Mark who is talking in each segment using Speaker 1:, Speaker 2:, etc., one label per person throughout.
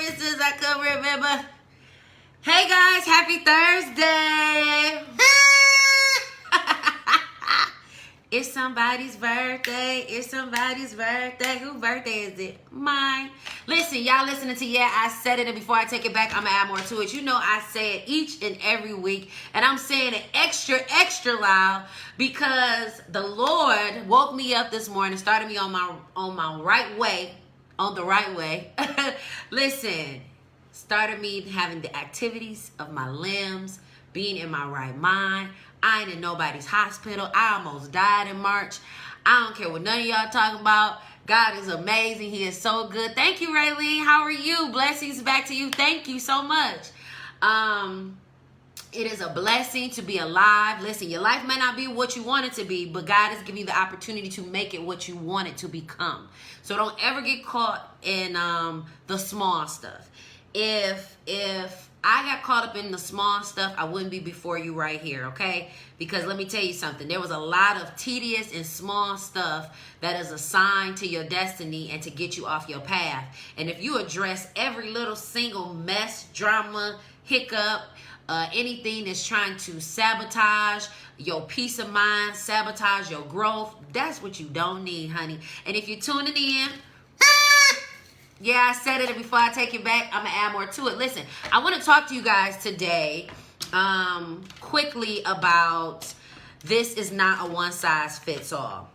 Speaker 1: since I could remember. Hey guys, happy Thursday. It's somebody's birthday. It's somebody's birthday. Whose birthday is it? Mine. Listen, y'all listening to Yeah, I Said It, and before I take it back, I'm going to add more to it. You know I say it each and every week, and I'm saying it extra, extra loud because the Lord woke me up this morning, started me on my right way, on the right way. Listen, started me having the activities of my limbs, being in my right mind. I ain't in nobody's hospital. I almost died in March. I don't care what none of y'all talking about. God is amazing. He is so good. Thank you, Raylene. How are you? Blessings back to you. Thank you so much. It is a blessing to be alive. Listen, your life may not be what you want it to be, but God has given you the opportunity to make it what you want it to become. So don't ever get caught in the small stuff. If I got caught up in the small stuff, I wouldn't be before you right here, okay? Because let me tell you something. There was a lot of tedious and small stuff that is assigned to your destiny and to get you off your path. And if you address every little single mess, drama, hiccup, anything that's trying to sabotage your peace of mind, sabotage your growth, that's what you don't need, honey. And if you're tuning in, yeah, I said it, and before I take it back, I'm going to add more to it. Listen, I want to talk to you guys today quickly about this is not a one-size-fits-all.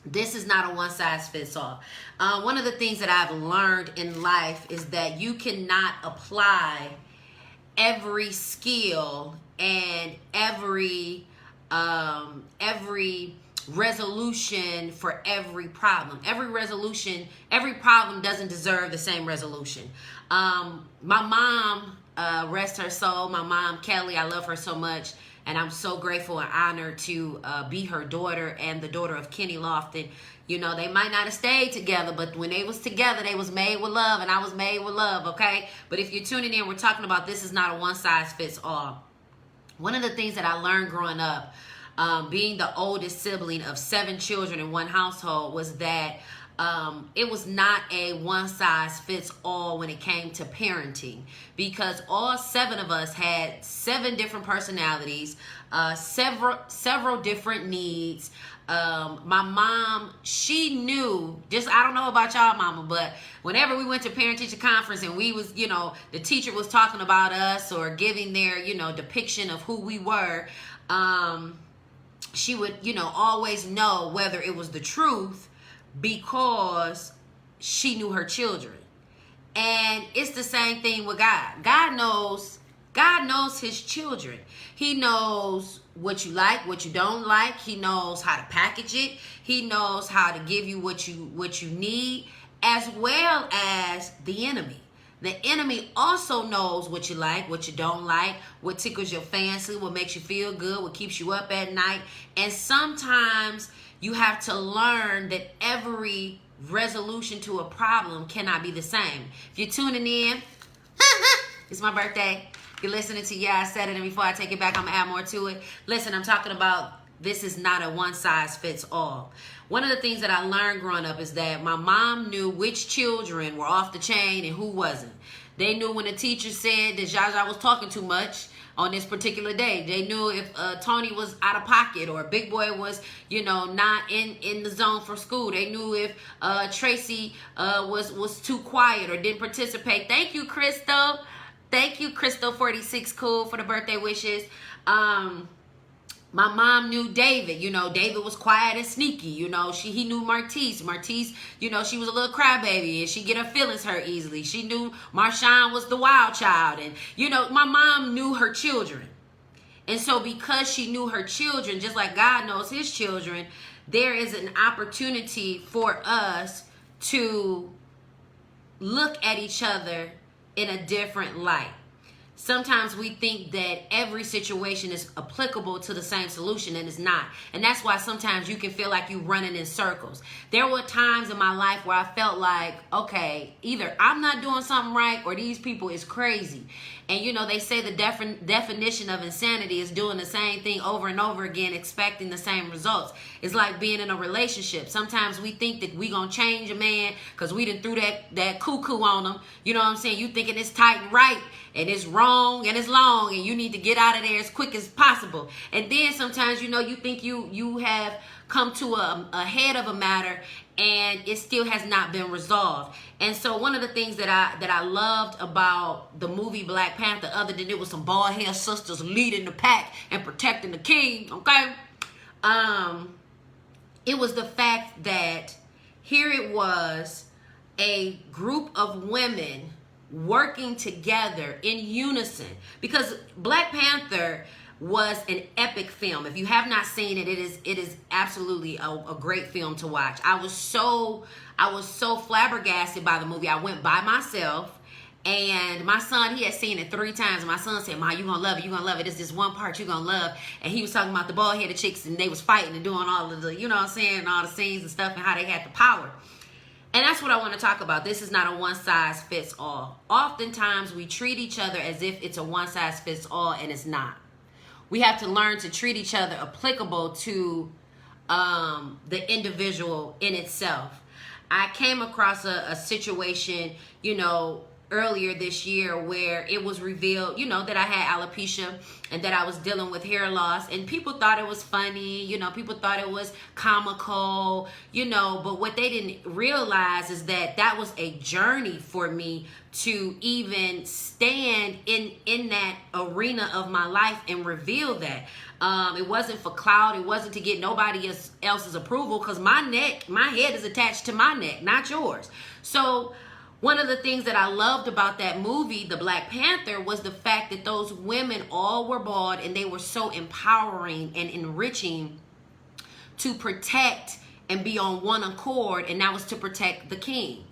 Speaker 1: This is not a one-size-fits-all. One of the things that I've learned in life is that you cannot apply every skill and every resolution for every problem. Every problem doesn't deserve the same resolution. My mom, rest her soul, my mom Kelly, I love her so much, and I'm so grateful and honored to be her daughter and the daughter of Kenny Lofton. You know, they might not have stayed together, but when they was together, they was made with love, and I was made with love, okay? But if you're tuning in, we're talking about this is not a one-size-fits-all. One of the things that I learned growing up, being the oldest sibling of 7 children in one household, was that it was not a one-size-fits-all when it came to parenting, because all 7 of us had 7 different personalities, several different needs. My mom, she knew, I don't know about y'all mama, but whenever we went to parent-teacher conference and we was, the teacher was talking about us or giving their, depiction of who we were, she would, always know whether it was the truth because she knew her children. And it's the same thing with God. God knows his children. He knows what you like, what you don't like. He knows how to package it. He knows how to give you what you need, as well as the enemy. The enemy also knows what you like, what you don't like, what tickles your fancy, what makes you feel good, what keeps you up at night. And sometimes you have to learn that every resolution to a problem cannot be the same. If you're tuning in, it's my birthday. You're listening to Yeah, I Said It, and before I take it back, I'm going to add more to it. Listen, I'm talking about this is not a one-size-fits-all. One of the things that I learned growing up is that my mom knew which children were off the chain and who wasn't. They knew when a teacher said that Zsa Zsa was talking too much on this particular day. They knew if Tony was out of pocket or Big Boy was, not in the zone for school. They knew if Tracy was too quiet or didn't participate. Thank you, Crystal. Thank you, Crystal 46 Cool, for the birthday wishes. My mom knew David. David was quiet and sneaky. He knew Martise. Martise, she was a little crybaby and she get her feelings hurt easily. She knew Marshawn was the wild child. And, my mom knew her children. And so because she knew her children, just like God knows his children, there is an opportunity for us to look at each other in a different light. sometimes we think that every situation is applicable to the same solution, and it's not. And that's why sometimes you can feel like you're running in circles. There were times in my life where I felt like, okay, either I'm not doing something right or these people is crazy. And you know, they say the definition of insanity is doing the same thing over and over again, expecting the same results. It's like being in a relationship. Sometimes we think that we gonna change a man because we done threw that cuckoo on him. You know what I'm saying? You thinking it's tight and right, and it's wrong and it's long, and you need to get out of there as quick as possible. And then sometimes, you know, you think you have come to a head of a matter, and it still has not been resolved. And so one of the things that I loved about the movie Black Panther, other than it was some bald head sisters leading the pack and protecting the king, okay, it was the fact that here it was, a group of women working together in unison, because Black Panther was an epic film. If you have not seen it, it is absolutely a great film to watch. I was so flabbergasted by the movie. I went by myself, and my son, he had seen it 3 times. And my son said, "Ma, you gonna love it. You gonna love it. It's this one part you gonna love." And he was talking about the bald-headed chicks, and they was fighting and doing all of the, you know what I'm saying, all the scenes and stuff, and how they had the power. And that's what I want to talk about. This is not a one-size-fits-all. Oftentimes, we treat each other as if it's a one-size-fits-all, and it's not. We have to learn to treat each other applicable to the individual in itself. I came across a situation, you know, earlier this year where it was revealed, you know, that I had alopecia and that I was dealing with hair loss, and people thought it was funny, you know, people thought it was comical, you know, but what they didn't realize is that that was a journey for me to even stand in that arena of my life and reveal that. It wasn't for clout. It wasn't to get nobody else's approval, because my head is attached to my neck, not yours. So one of the things that I loved about that movie, The Black Panther, was the fact that those women all were bald, and they were so empowering and enriching to protect and be on one accord, and that was to protect the king.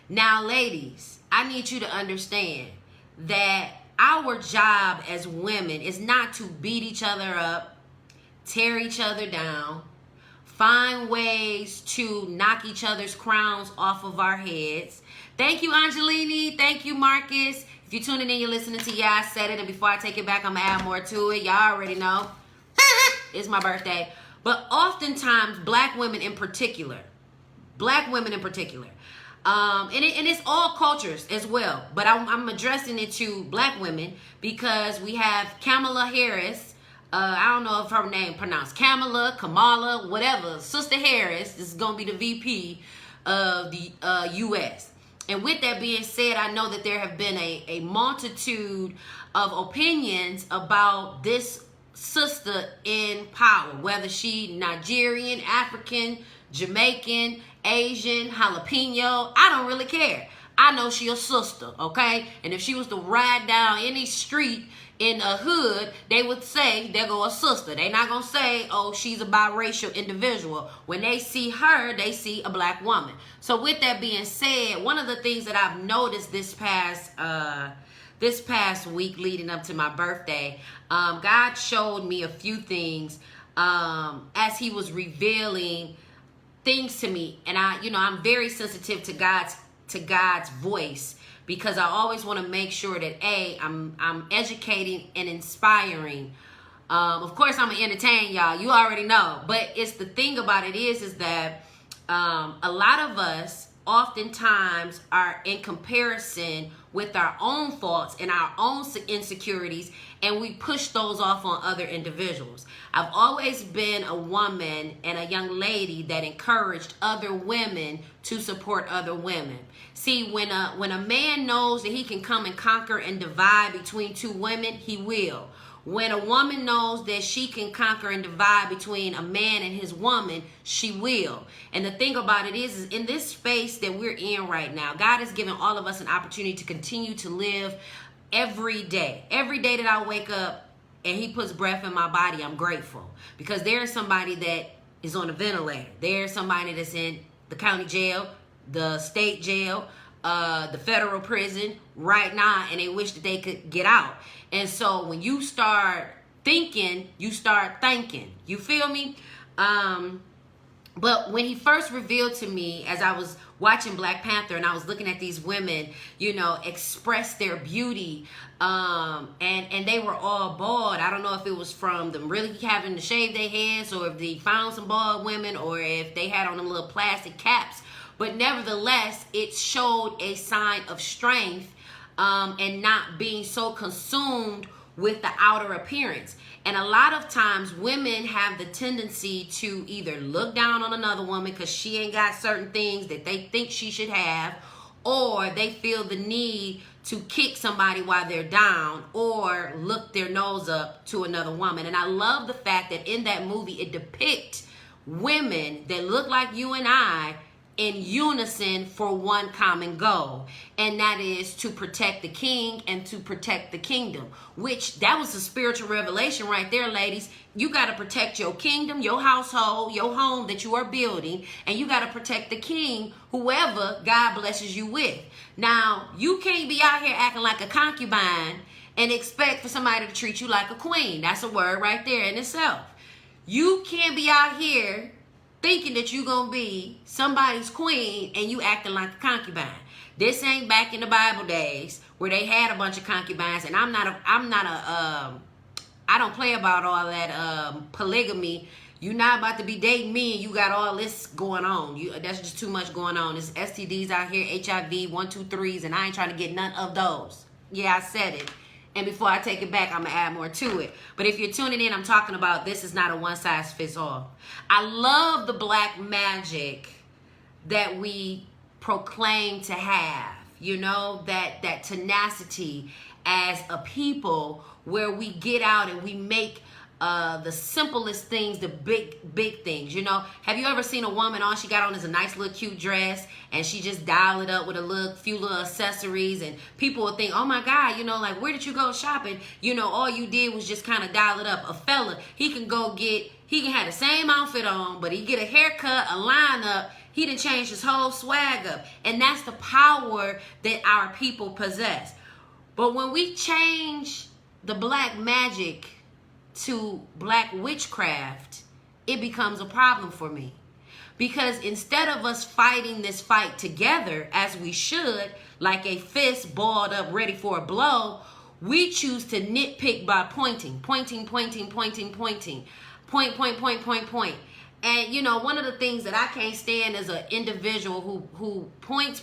Speaker 1: Now, ladies, I need you to understand that our job as women is not to beat each other up, tear each other down, find ways to knock each other's crowns off of our heads. Thank you, Angelini. Thank you, Marcus. If you're tuning in, you're listening to Yeah, I Said It. And before I take it back, I'm going to add more to it. Y'all already know. It's my birthday. But oftentimes, black women in particular, and it's all cultures as well, but I'm addressing it to black women because we have Kamala Harris. I don't know if her name pronounced Kamala, whatever. Sister Harris is going to be the VP of the U.S. And with that being said, I know that there have been a multitude of opinions about this sister in power, whether she Nigerian, African, Jamaican, Asian, jalapeno. I don't really care. I know she a sister, okay? And if she was to ride down any street in a hood, they would say, there go a sister. They not going to say, oh, she's a biracial individual. When they see her, they see a black woman. So with that being said, one of the things that I've noticed this past week leading up to my birthday, God showed me a few things as he was revealing things to me. And I'm very sensitive to God's voice, because I always want to make sure that I'm educating and inspiring. Of course, I'm gonna entertain y'all. You already know. But it's the thing about it is that a lot of us oftentimes are in comparison with our own faults and our own insecurities, and we push those off on other individuals. I've always been a woman and a young lady that encouraged other women to support other women. See, when a man knows that he can come and conquer and divide between two women, he will. When a woman knows that she can conquer and divide between a man and his woman, she will. And the thing about it is in this space that we're in right now, God has given all of us an opportunity to continue to live every day. Every day that I wake up and he puts breath in my body, I'm grateful. Because there's somebody that is on a ventilator. There's somebody that's in the county jail, the state jail, the federal prison right now, and they wish that they could get out. And so when you start thinking, you start thinking. You feel me? But when he first revealed to me, as I was watching Black Panther and I was looking at these women, you know, express their beauty, and they were all bald. I don't know if it was from them really having to shave their heads, or if they found some bald women, or if they had on them little plastic caps. But nevertheless, it showed a sign of strength, and not being so consumed with the outer appearance. And a lot of times women have the tendency to either look down on another woman because she ain't got certain things that they think she should have, or they feel the need to kick somebody while they're down, or look their nose up to another woman. And I love the fact that in that movie it depicts women that look like you and I in unison for one common goal, and that is to protect the king and to protect the kingdom. Which, that was a spiritual revelation right there, ladies. You got to protect your kingdom, your household, your home that you are building, and you got to protect the king, whoever God blesses you with. Now, you can't be out here acting like a concubine and expect for somebody to treat you like a queen. That's a word right there in itself. You can't be out here thinking that you're going to be somebody's queen and you acting like a concubine. This ain't back in the Bible days where they had a bunch of concubines. And I don't play about all that polygamy. You're not about to be dating me and you got all this going on. That's just too much going on. There's STDs out here, HIV, 1, 2, 3s, and I ain't trying to get none of those. Yeah, I said it. And before I take it back, I'm going to add more to it. But if you're tuning in, I'm talking about this is not a one-size-fits-all. I love the black magic that we proclaim to have. You know, that tenacity as a people, where we get out and we make the simplest things, the big things. You know, have you ever seen a woman, all she got on is a nice little cute dress, and she just dial it up with a few little accessories, and people will think, oh my God, you know, like, where did you go shopping? You know, all you did was just kind of dial it up. A fella, he can have the same outfit on, but he get a haircut, a line up, he done changed his whole swag up. And that's the power that our people possess. But when we change the black magic to black witchcraft, it becomes a problem for me. Because instead of us fighting this fight together as we should, like a fist balled up ready for a blow, we choose to nitpick by pointing. Point. And you know, one of the things that I can't stand is an individual who points,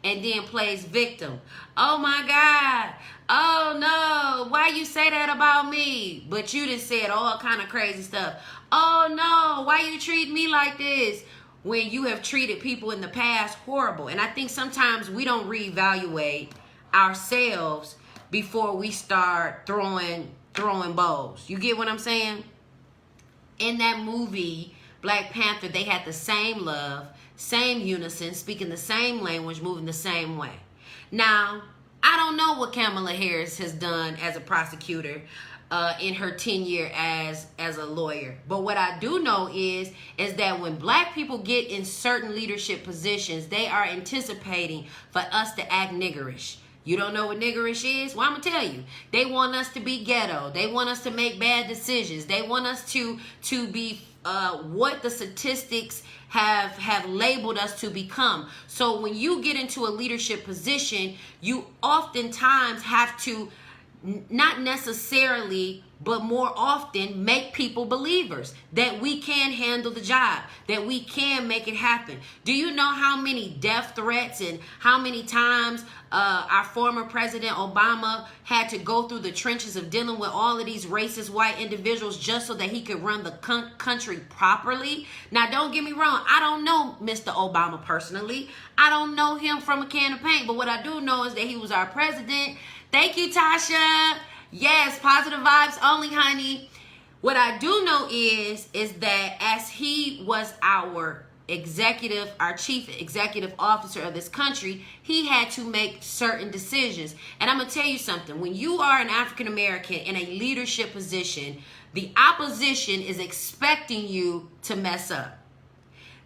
Speaker 1: and then plays victim. Oh my God. Oh no. Why you say that about me? But you just said all kind of crazy stuff. Oh no. Why you treat me like this? When you have treated people in the past horrible. And I think sometimes we don't reevaluate ourselves before we start throwing bows. You get what I'm saying? In that movie, Black Panther, they had the same love, same unison, speaking the same language, moving the same way. Now, I don't know what Kamala Harris has done as a prosecutor in her tenure as a lawyer. But what I do know is that when black people get in certain leadership positions, they are anticipating for us to act niggerish. You don't know what niggerish is? Well, I'm going to tell you. They want us to be ghetto. They want us to make bad decisions. They want us to be what the statistics have labeled us to become. So when you get into a leadership position, you oftentimes have to not necessarily, but more often make people believers that we can handle the job, that we can make it happen. Do you know how many death threats and how many times our former President Obama had to go through the trenches of dealing with all of these racist white individuals just so that he could run the country properly? Now, don't get me wrong. I don't know Mr. Obama personally. I don't know him from a can of paint. But what I do know is that he was our president. Thank you, Tasha. Yes, positive vibes only, honey. What I do know is that as he was our chief executive officer of this country, he had to make certain decisions. And I'm going to tell you something. When you are an African American in a leadership position, the opposition is expecting you to mess up.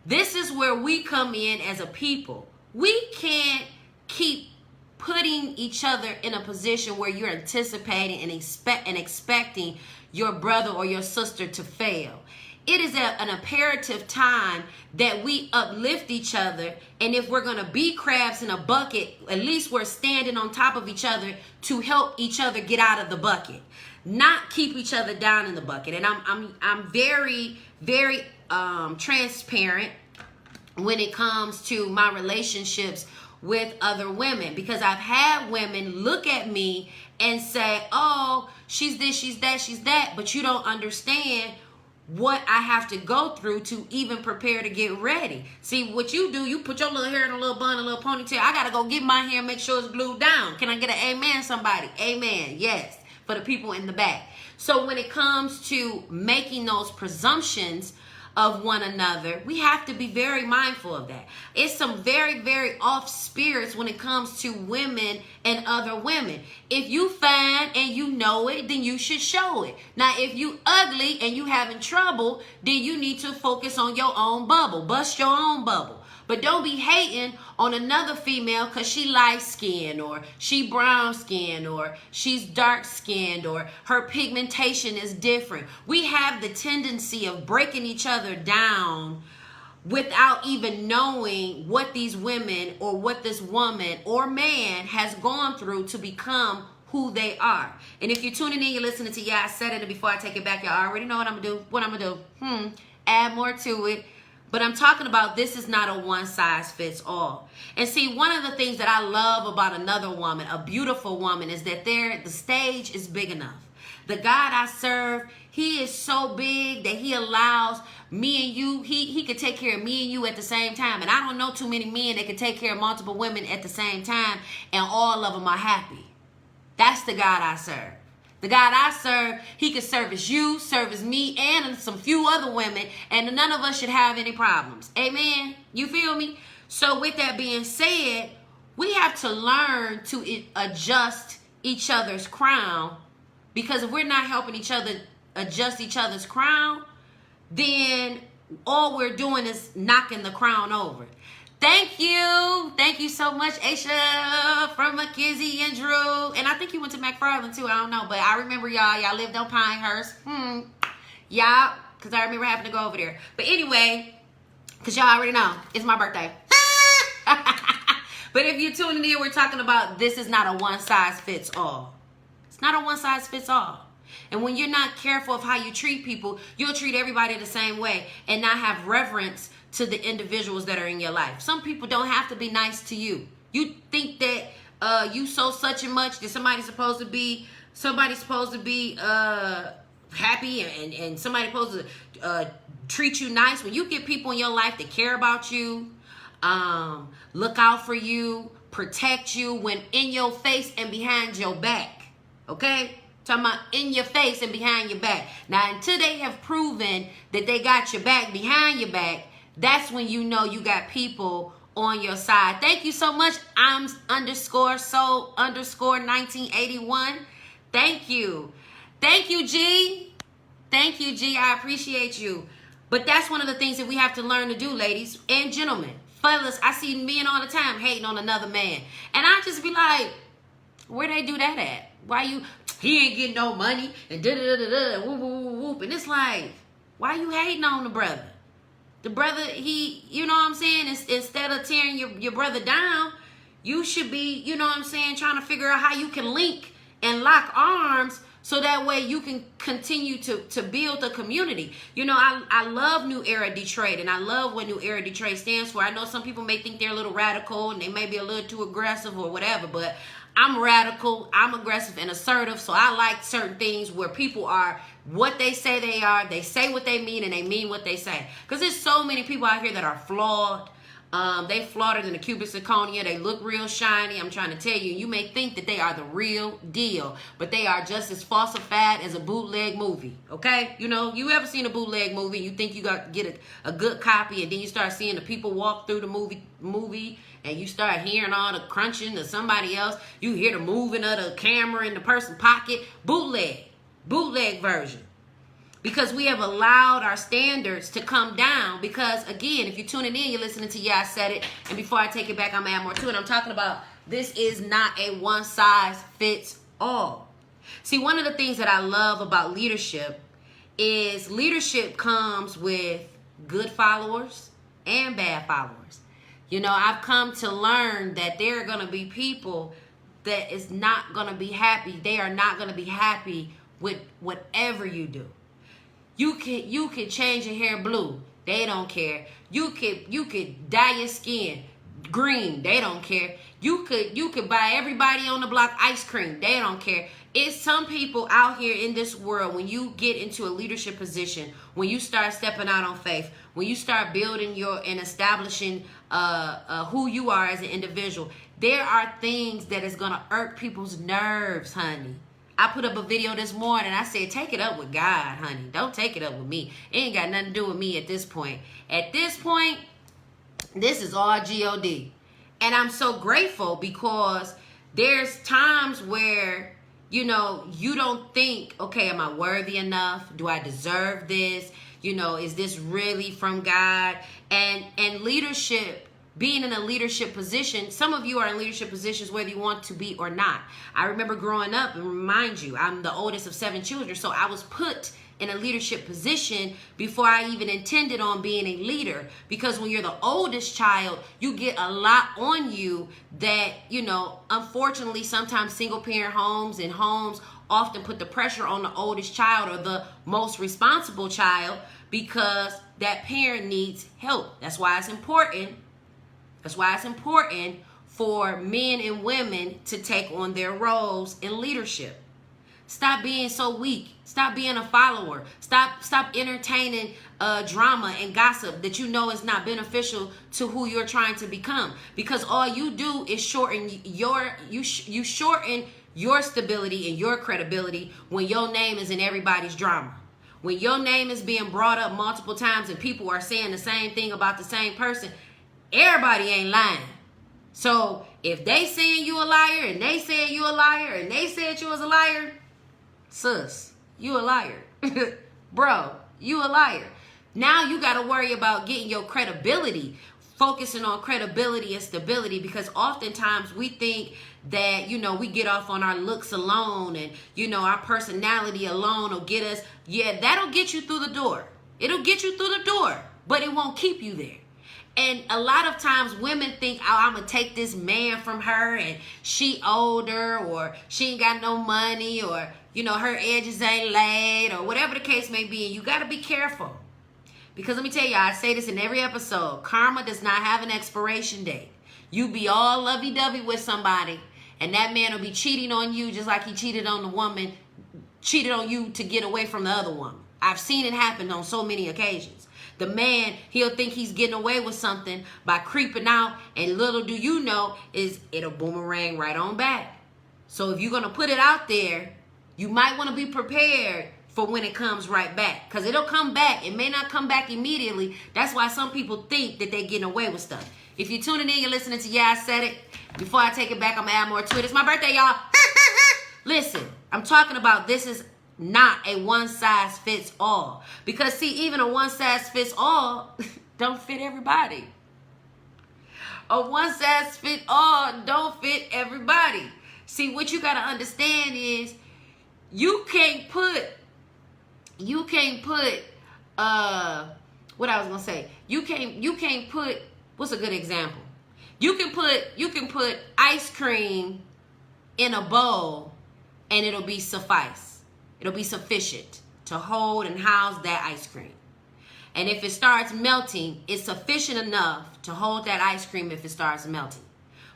Speaker 1: This is where we come in as a people. We can't keep putting each other in a position where you're anticipating and expecting your brother or your sister to fail. It is an imperative time that we uplift each other, and if we're going to be crabs in a bucket, at least we're standing on top of each other to help each other get out of the bucket, not keep each other down in the bucket. And I'm very, very transparent when it comes to my relationships with other women, because I've had women look at me and say, oh, she's this, she's that, she's that, but you don't understand what I have to go through to even prepare to get ready. See, what you do, you put your little hair in a little bun, a little ponytail. I gotta go get my hair and make sure it's glued down. Can I get an amen, somebody? Amen. Yes, for the people in the back. So when it comes to making those presumptions of one another, we have to be very mindful of that. It's some very, very off spirits when it comes to women and other women. If you fine and you know it, then you should show it. Now, if you ugly and you having trouble, then you need to focus on your own bubble. Bust your own bubble. But don't be hating on another female because she light skinned, or she brown skinned, or she's dark skinned, or her pigmentation is different. We have the tendency of breaking each other down without even knowing what these women or what this woman or man has gone through to become who they are. And if you're tuning in, you're listening to I said it, and before I take it back, y'all already know what I'm gonna do. What I'm gonna do? Add more to it. But I'm talking about, this is not a one size fits all. And see, one of the things that I love about another woman, a beautiful woman, is that the stage is big enough. The God I serve, he is so big that he allows me and you, he could take care of me and you at the same time. And I don't know too many men that can take care of multiple women at the same time and all of them are happy. That's the God I serve. The God I serve, he could service you, service me, and some few other women, and none of us should have any problems. Amen? You feel me? So with that being said, we have to learn to adjust each other's crown, because if we're not helping each other adjust each other's crown, then all we're doing is knocking the crown over. Thank you. Thank you so much, Aisha from McKenzie and Drew. And I think you went to McFarland too. I don't know. But I remember y'all lived on Pinehurst. Yeah, because I remember having to go over there. But anyway, because y'all already know, it's my birthday. But if you're tuning in, we're talking about this is not a one size fits all. It's not a one size fits all. And when you're not careful of how you treat people, you'll treat everybody the same way and not have reverence to the individuals that are in your life. Some people don't have to be nice to you. You think that you so such and much that somebody's supposed to be happy and somebody's supposed to treat you nice. When you get people in your life that care about you, look out for you, protect you, when in your face and behind your back. Okay? Talking about in your face and behind your back. Now, until they have proven that they got your back behind your back, that's when you know you got people on your side. Thank you so much. I'm _so _1981. Thank you. Thank you, G. Thank you, G. I appreciate you. But that's one of the things that we have to learn to do, ladies and gentlemen. Fellas, I see men all the time hating on another man. And I just be like, where they do that at? Why he ain't getting no money and da-da-da-da-da, whoop, whoop, whoop, whoop. And it's like, why you hating on the brother? The brother, you know what I'm saying? Instead of tearing your brother down, you should be, you know what I'm saying, trying to figure out how you can link and lock arms so that way you can continue to build a community. You know, I love New Era Detroit, and I love what New Era Detroit stands for. I know some people may think they're a little radical and they may be a little too aggressive or whatever, but I'm radical, I'm aggressive and assertive, so I like certain things where people are what they say they are, they say what they mean, and they mean what they say. Because there's so many people out here that are flawed. They flawed in the cubic zirconia. They look real shiny. I'm trying to tell you, you may think that they are the real deal, but they are just as falsified as a bootleg movie, okay? You know, you ever seen a bootleg movie, you think you got to get a good copy, and then you start seeing the people walk through the movie, and you start hearing all the crunching of somebody else. You hear the moving of the camera in the person's pocket. Bootleg version. because we have allowed our standards to come down. Because again, if you're tuning in, you're listening to Yeah, I Said It. And before I take it back, I'm gonna add more to it. I'm talking about this is not a one size fits all. See, one of the things that I love about leadership is leadership comes with good followers and bad followers. You know, I've come to learn that there are going to be people that is not going to be happy. They are not going to be happy with whatever you do. You can change your hair blue. They don't care. You could dye your skin green. They don't care. You could buy everybody on the block ice cream. They don't care. It's some people out here in this world, when you get into a leadership position, when you start stepping out on faith, when you start building and establishing who you are as an individual, there are things that is going to irk people's nerves, honey. I put up a video this morning. I said, take it up with God, honey. Don't take it up with me. It ain't got nothing to do with me at this point. At this point, this is all God. And I'm so grateful because there's times where, you know, you don't think, okay, am I worthy enough? Do I deserve this? You know, is this really from God? And leadership, being in a leadership position, some of you are in leadership positions whether you want to be or not. I remember growing up, and remind you, I'm the oldest of 7 children, so I was put in a leadership position before I even intended on being a leader. Because when you're the oldest child, you get a lot on you that, you know, unfortunately, sometimes single parent homes and homes often put the pressure on the oldest child or the most responsible child because that parent needs help. That's why it's important. That's why it's important for men and women to take on their roles in leadership. Stop being so weak. Stop being a follower. Stop entertaining drama and gossip that you know is not beneficial to who you're trying to become. Because all you do is shorten you shorten your stability and your credibility when your name is in everybody's drama. When your name is being brought up multiple times and people are saying the same thing about the same person, everybody ain't lying. So if they saying you a liar and they saying you a liar and they said you was a liar, sis, you a liar. Bro, you a liar. Now you got to worry about getting your credibility, focusing on credibility and stability, because oftentimes we think that, you know, we get off on our looks alone and, you know, our personality alone will get us. Yeah, that'll get you through the door. It'll get you through the door, but it won't keep you there. And a lot of times women think, oh, I'm going to take this man from her and she older or she ain't got no money or, you know, her edges ain't laid or whatever the case may be. And you got to be careful. Because let me tell you, I say this in every episode, karma does not have an expiration date. You be all lovey-dovey with somebody and that man will be cheating on you just like he cheated on the woman, cheated on you to get away from the other woman. I've seen it happen on so many occasions. The man, he'll think he's getting away with something by creeping out, and little do you know is it'll boomerang right on back. So if you're going to put it out there, you might want to be prepared for when it comes right back, because it'll come back. It may not come back immediately. That's why some people think that they're getting away with stuff. If you're tuning in, you're listening to Yeah, I Said It. Before I take it back, I'm going to add more to it. It's my birthday, y'all. Listen, I'm talking about this is not a one size fits all. Because see, even a one size fits all don't fit everybody. A one size fit all don't fit everybody. See, what you got to understand is you can't put what I was going to say. You can't put, what's a good example? You can put ice cream in a bowl and it'll be suffice. It'll be sufficient to hold and house that ice cream. And if it starts melting, it's sufficient enough to hold that ice cream if it starts melting.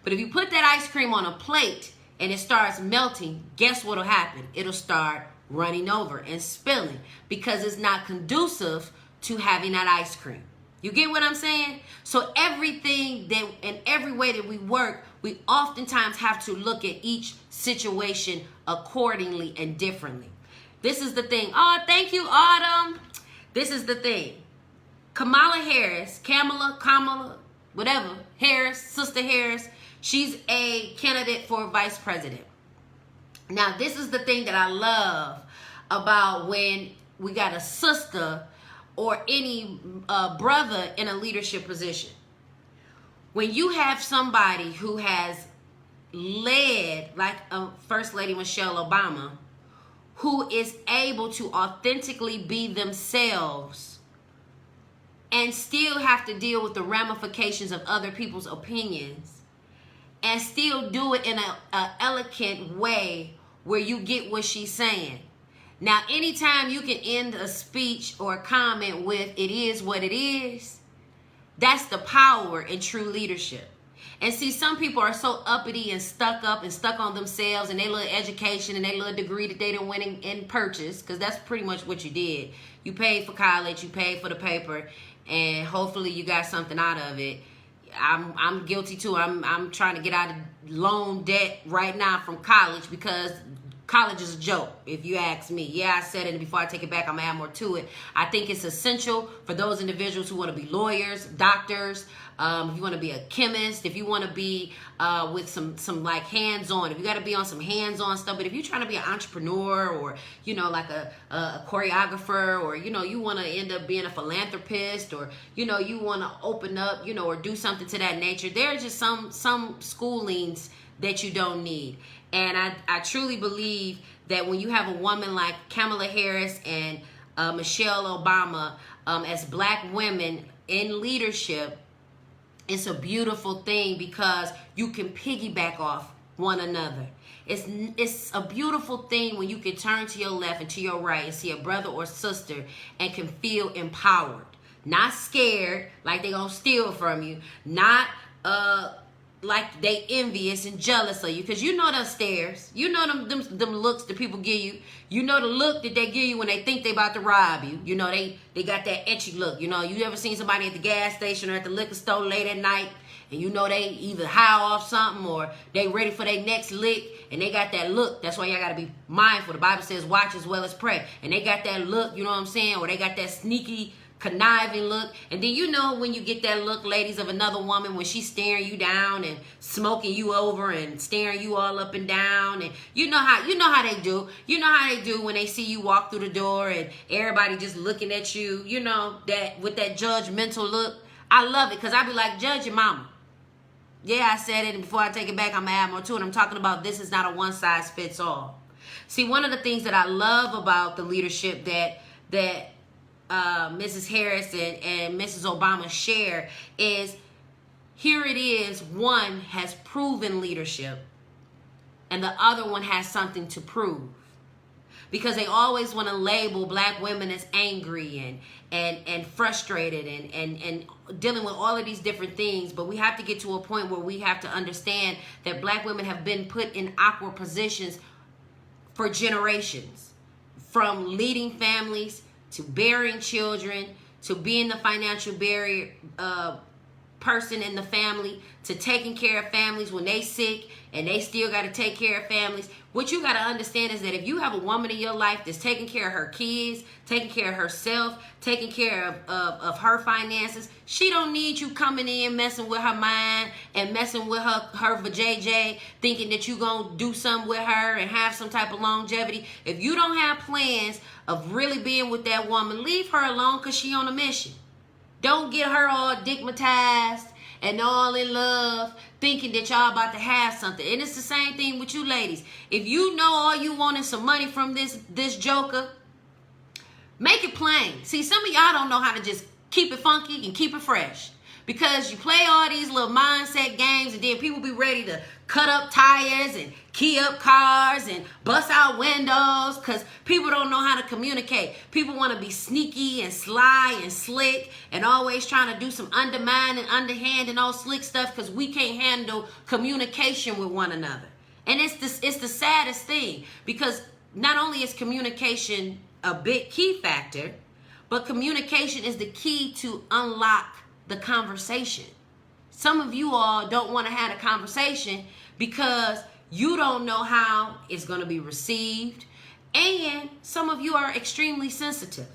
Speaker 1: But if you put that ice cream on a plate and it starts melting, guess what'll happen? It'll start running over and spilling because it's not conducive to having that ice cream. You get what I'm saying? So everything that in every way that we work, we oftentimes have to look at each situation accordingly and differently. This is the thing. Oh, thank you, Autumn. This is the thing. Kamala, whatever, Harris, Sister Harris, she's a candidate for vice president. Now, this is the thing that I love about when we got a sister or any brother in a leadership position. When you have somebody who has led, like First Lady Michelle Obama, who is able to authentically be themselves and still have to deal with the ramifications of other people's opinions and still do it in an elegant way where you get what she's saying. Now, anytime you can end a speech or a comment with, "it is what it is," that's the power in true leadership. And see, some people are so uppity and stuck on themselves and their little education and their little degree that they didn't win and purchase, because that's pretty much what you did. You paid for college, you paid for the paper, and hopefully you got something out of it. I'm guilty too. I'm trying to get out of loan debt right now from college, because college is a joke, if you ask me. Yeah, I said it, and before I take it back, I'm gonna add more to it. I think it's essential for those individuals who want to be lawyers, doctors, if you want to be a chemist, if you want to be with some like hands-on, if you got to be on some hands-on stuff. But if you're trying to be an entrepreneur, or like a choreographer, or you want to end up being a philanthropist, or you want to open up, or do something to that nature, there are just some schoolings that you don't need. And I truly believe that when you have a woman like Kamala Harris and Michelle Obama as black women in leadership, it's a beautiful thing, because you can piggyback off one another. It's a beautiful thing when you can turn to your left and to your right and see a brother or sister and can feel empowered. Not scared like they gonna steal from you. Not like they envious and jealous of you, because them stares, them looks that people give you, the look that they give you when they think they about to rob you. They got that etchy look. You ever seen somebody at the gas station or at the liquor store late at night, and they either high off something or they ready for their next lick, and they got that look. That's why y'all gotta be mindful. The Bible says watch as well as pray, and they got that look, you know what I'm saying, or they got that sneaky, conniving look. And then when you get that look, ladies, of another woman when she's staring you down and smoking you over and staring you all up and down, and you know how they do when they see you walk through the door and everybody just looking at you, that with that judgmental look. I love it, because I be like, judge your mama. Yeah, I said it, and before I take it back, I'm gonna add more to it. I'm talking about this is not a one size fits all. See, one of the things that I love about the leadership that Mrs. Harris and Mrs. Obama share is, here it is, one has proven leadership and the other one has something to prove. Because they always want to label black women as angry and frustrated and dealing with all of these different things. But we have to get to a point where we have to understand that black women have been put in awkward positions for generations, from leading families to bearing children, to being the financial barrier person in the family, to taking care of families when they sick and they still got to take care of families. What you got to understand is that if you have a woman in your life that's taking care of her kids, taking care of herself, taking care of her finances, she don't need you coming in messing with her mind and messing with her vajayjay, thinking that you gonna do something with her and have some type of longevity. If you don't have plans of really being with that woman, leave her alone, because she on a mission. Don't get her all digmatized and all in love, thinking that y'all about to have something. And it's the same thing with you ladies. If you know all you want is some money from this joker, make it plain. See, some of y'all don't know how to just keep it funky and keep it fresh, because you play all these little mindset games, and then people be ready to cut up tires and key up cars and bust out windows, because people don't know how to communicate. People want to be sneaky and sly and slick and always trying to do some undermine and underhand and all slick stuff, because we can't handle communication with one another. And it's the saddest thing, because not only is communication a big key factor, but communication is the key to unlock the conversation. Some of you all don't want to have a conversation because you don't know how it's going to be received. And some of you are extremely sensitive.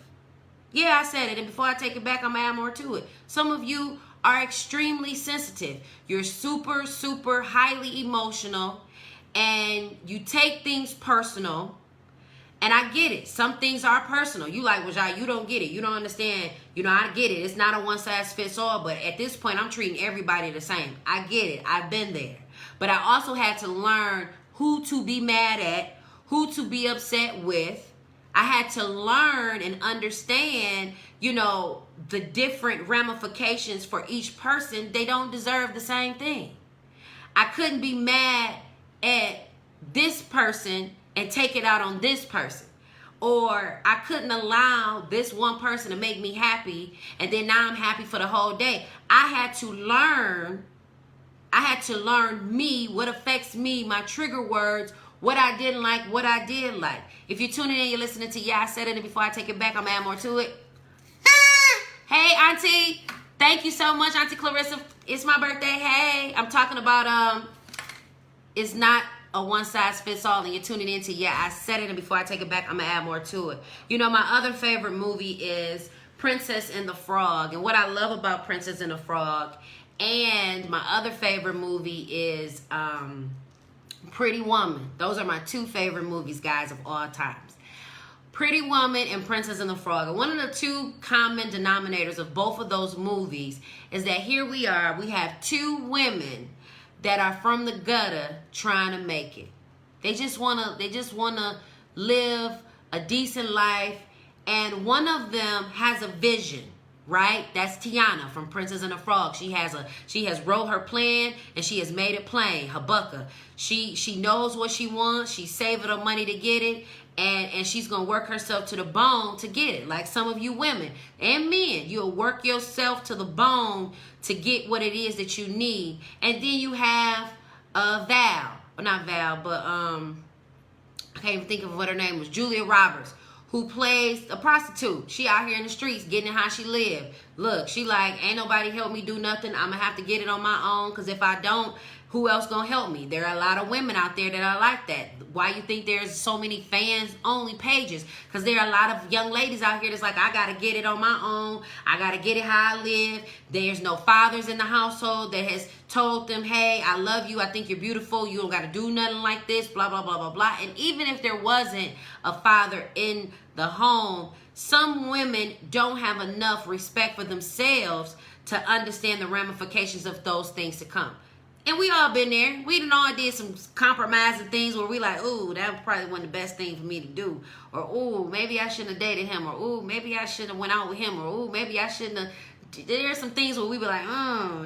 Speaker 1: Yeah, I said it. And before I take it back, I'm going to add more to it. Some of you are extremely sensitive. You're super, super highly emotional. And you take things personal. And I get it. Some things are personal. You like, well, Zsa, you don't get it. You don't understand. You know, I get it. It's not a one size fits all. But at this point, I'm treating everybody the same. I get it. I've been there. But I also had to learn who to be mad at, who to be upset with. I had to learn and understand, you know, the different ramifications for each person. They don't deserve the same thing. I couldn't be mad at this person and take it out on this person. Or I couldn't allow this one person to make me happy and then now I'm happy for the whole day. I had to learn me, what affects me, my trigger words, what I didn't like, what I did like. If you're tuning in, you're listening to I Said It, and before I take it back, I'm gonna add more to it. Hey, Auntie. Thank you so much, Auntie Clarissa. It's my birthday. Hey, I'm talking about, it's not a one size fits all, and you're tuning into I Said It, and before I take it back, I'm gonna add more to it. You know, my other favorite movie is Princess and the Frog, and what I love about Princess and the Frog, and my other favorite movie is Pretty Woman. Those are my two favorite movies, guys, of all times. Pretty Woman and Princess and the Frog. And one of the two common denominators of both of those movies is that here we are, we have two women that are from the gutter trying to make it. They just wanna live a decent life, and one of them has a vision, right? That's Tiana from Princess and the Frog. She has wrote her plan and she has made it plain. Habakkuk. She knows what she wants. She's saving her money to get it, and she's gonna work herself to the bone to get it. Like some of you women and men, you'll work yourself to the bone to get what it is that you need. And then you have Val, or not Val, but I can't even think of what her name was. Julia Roberts, who plays a prostitute. She out here in the streets getting it how she live. Look, she like, ain't nobody help me do nothing. I'm gonna have to get it on my own, because if I don't, who else gonna help me? There are a lot of women out there that are like that. Why you think there's so many fans only pages? Because there are a lot of young ladies out here that's like, I gotta get it on my own. I gotta get it how I live. There's no fathers in the household that has told them, hey, I love you. I think you're beautiful. You don't gotta do nothing like this, blah, blah, blah, blah, blah. And even if there wasn't a father in the home, some women don't have enough respect for themselves to understand the ramifications of those things to come. And we all been there. We done all did some compromising things where we like, ooh, that was probably one of the best things for me to do. Or, ooh, maybe I shouldn't have dated him. Or, ooh, maybe I shouldn't have went out with him. Or, ooh, maybe I shouldn't have. There's some things where we be like,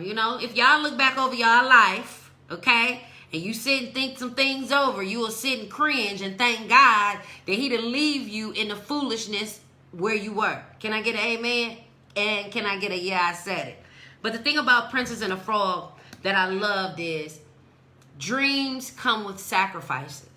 Speaker 1: you know, if y'all look back over y'all life, okay, and you sit and think some things over, you will sit and cringe and thank God that he didn't leave you in the foolishness where you were. Can I get an amen? And can I get a I said it? But the thing about Princess and the Frog that I loved is dreams come with sacrifices.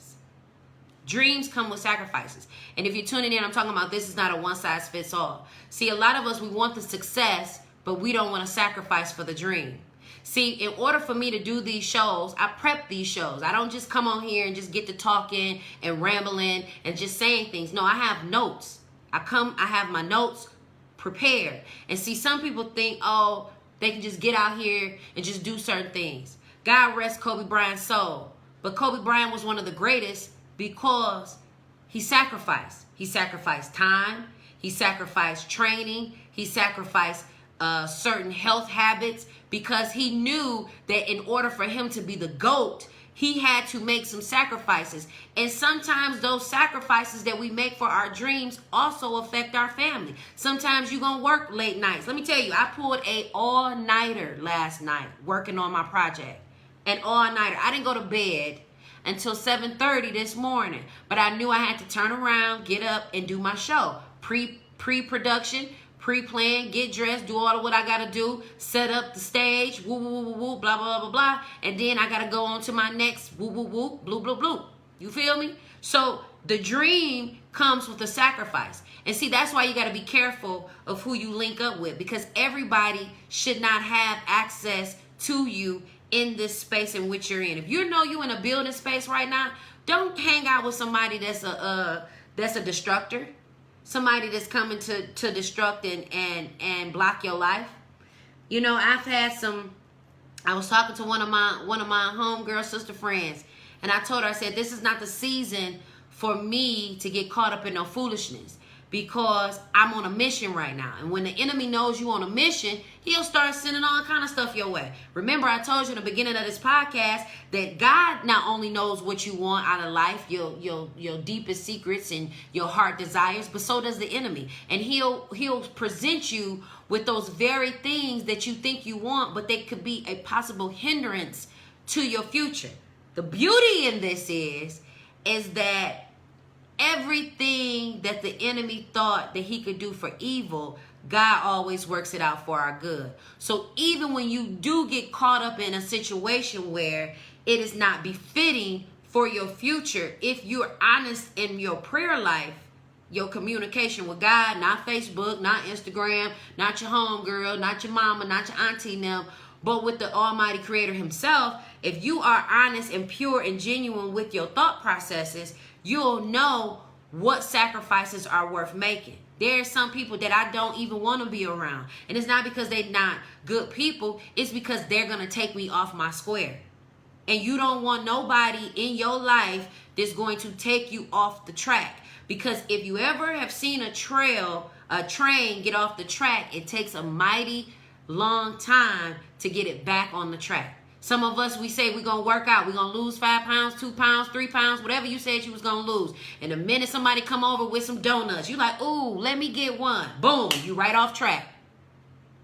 Speaker 1: Dreams come with sacrifices. And if you're tuning in, I'm talking about this is not a one size fits all. See, a lot of us, we want the success, but we don't want to sacrifice for the dream. See, in order for me to do these shows, I prep these shows. I don't just come on here and just get to talking and rambling and just saying things. No, I have notes. I have my notes prepared. And see, some people think, oh, they can just get out here and just do certain things. God rest Kobe Bryant's soul. But Kobe Bryant was one of the greatest because he sacrificed. He sacrificed time. He sacrificed training. He sacrificed certain health habits because he knew that in order for him to be the GOAT, he had to make some sacrifices. And sometimes those sacrifices that we make for our dreams also affect our family. Sometimes you're going to work late nights. Let me tell you, I pulled a all-nighter last night working on my project. An all-nighter. I didn't go to bed until 7:30 this morning. But I knew I had to turn around, get up, and do my show. Pre-production, pre-plan, get dressed, do all of what I got to do, set up the stage, woo, woo, woo, woo, blah, blah, blah, blah. And then I got to go on to my next woo, woo, woo, blue, blue, blue. You feel me? So the dream comes with a sacrifice. And see, that's why you got to be careful of who you link up with, because everybody should not have access to you in this space in which you're in. If you know you're in a building space right now, don't hang out with somebody that's a destructor. Somebody that's coming to destruct and block your life. You know, I was talking to one of my homegirl sister friends, and I told her, I said, this is not the season for me to get caught up in no foolishness, because I'm on a mission right now. And when the enemy knows you on a mission, he'll start sending all kind of stuff your way. Remember, I told you in the beginning of this podcast that God not only knows what you want out of life, your deepest secrets and your heart desires, but so does the enemy. And he'll present you with those very things that you think you want, but they could be a possible hindrance to your future. The beauty in this is that everything that the enemy thought that he could do for evil, God always works it out for our good. So even when you do get caught up in a situation where it is not befitting for your future, if you're honest in your prayer life, your communication with God, not Facebook, not Instagram, not your homegirl, not your mama, not your auntie now, but with the Almighty Creator himself, if you are honest and pure and genuine with your thought processes, you'll know what sacrifices are worth making. There are some people that I don't even want to be around. And it's not because they're not good people. It's because they're going to take me off my square. And you don't want nobody in your life that's going to take you off the track. Because if you ever have seen a train get off the track, it takes a mighty long time to get it back on the track. Some of us, we say we're going to work out. We're going to lose 5 pounds, 2 pounds, 3 pounds, whatever you said you was going to lose. And the minute somebody come over with some donuts, you like, ooh, let me get one. Boom, you right off track.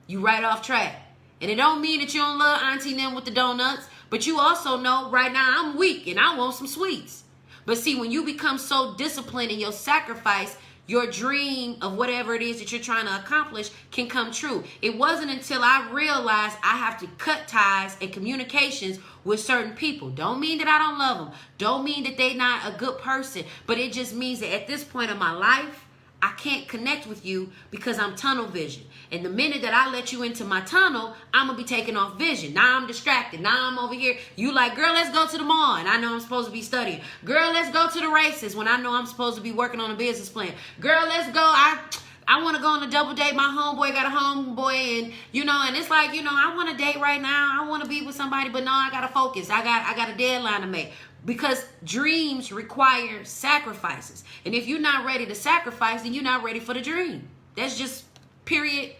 Speaker 1: You right off track. And it don't mean that you don't love Auntie them with the donuts, but you also know right now I'm weak and I want some sweets. But see, when you become so disciplined in your sacrifice, your dream of whatever it is that you're trying to accomplish can come true. It wasn't until I realized I have to cut ties and communications with certain people. Don't mean that I don't love them. Don't mean that they're not a good person. But it just means that at this point in my life, I can't connect with you because I'm tunnel vision. And the minute that I let you into my tunnel, I'm going to be taking off vision. Now I'm distracted. Now I'm over here. You like, girl, let's go to the mall. And I know I'm supposed to be studying. Girl, let's go to the races when I know I'm supposed to be working on a business plan. Girl, let's go. I want to go on a double date. My homeboy got a homeboy. And, and it's like, I want to date right now. I want to be with somebody. But no, I got to focus. I got a deadline to make. Because dreams require sacrifices. And if you're not ready to sacrifice, then you're not ready for the dream. That's just period.